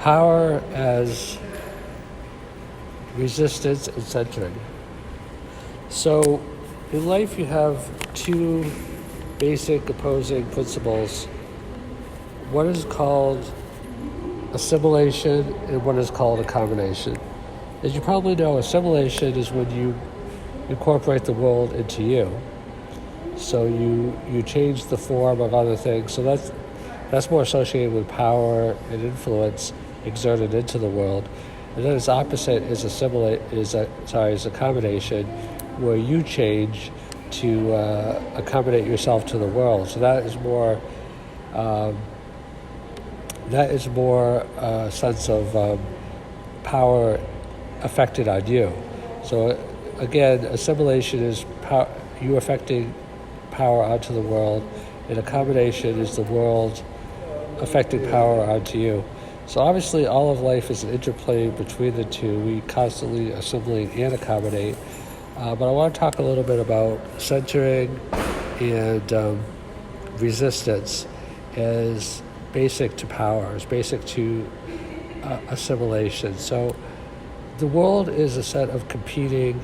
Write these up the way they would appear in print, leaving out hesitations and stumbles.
power as resistance and centering. So in life you have two basic opposing principles. One is called assimilation and one is called accommodation. As you probably know, assimilation is when you incorporate the world into you. So you change the form of other things. So that's more associated with power and influence exerted into the world. And then its opposite is accommodation, where you change to accommodate yourself to the world. So that is more a sense of power affected on you. So again, assimilation is you affecting power onto the world, and accommodation is the world affecting power onto you. So obviously all of life is an interplay between the two. We constantly assimilate and accommodate. But I want to talk a little bit about centering and resistance as basic to power, as basic to assimilation. So the world is a set of competing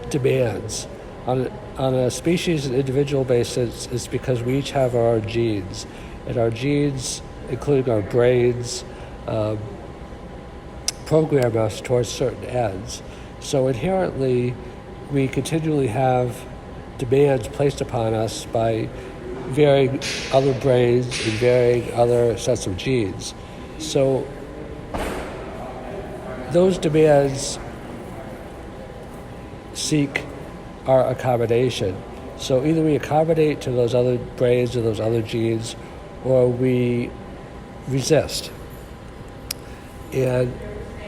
demands. On a species and individual basis, it's because we each have our own genes. And our genes, including our brains, program us towards certain ends. So inherently, we continually have demands placed upon us by varying other brains and varying other sets of genes. So those demands seek our accommodation. So either we accommodate to those other brains or those other genes, or we resist. And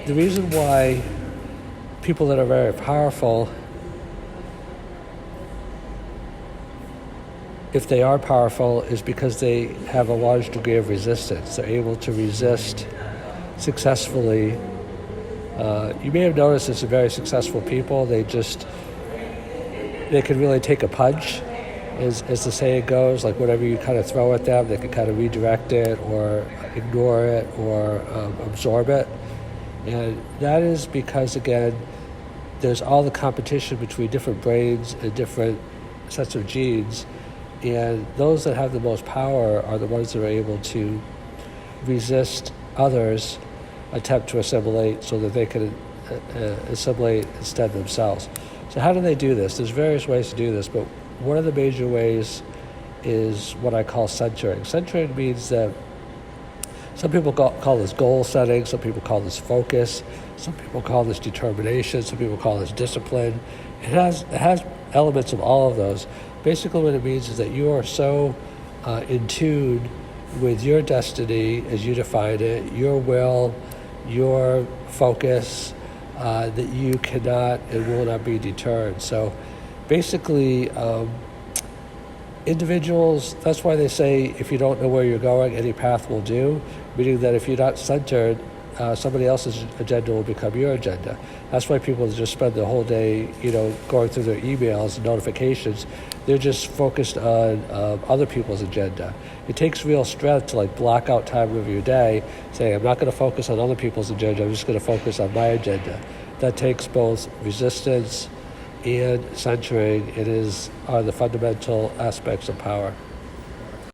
the reason why people that are very powerful, if they are powerful, is because they have a large degree of resistance. They're able to resist successfully. You may have noticed that some very successful people, they can really take a punch, as the saying goes. Like whatever you kind of throw at them, they can kind of redirect it or ignore it or absorb it. And that is because, again, there's all the competition between different brains and different sets of genes. And those that have the most power are the ones that are able to resist others' attempt to assimilate so that they can assimilate instead themselves. So how do they do this? There's various ways to do this, but one of the major ways is what I call centering. Centering means that some people call this goal setting, some people call this focus, some people call this determination, some people call this discipline. It has elements of all of those. Basically what it means is that you are so in tune with your destiny as you define it, your will, your focus, that you cannot and will not be deterred. So basically, individuals, that's why they say if you don't know where you're going, any path will do, meaning that if you're not centered, somebody else's agenda will become your agenda. That's why people just spend the whole day, going through their emails and notifications. They're just focused on other people's agenda. It takes real strength to block out time of your day, saying, I'm not going to focus on other people's agenda, I'm just going to focus on my agenda. That takes both resistance and centering. Are the fundamental aspects of power.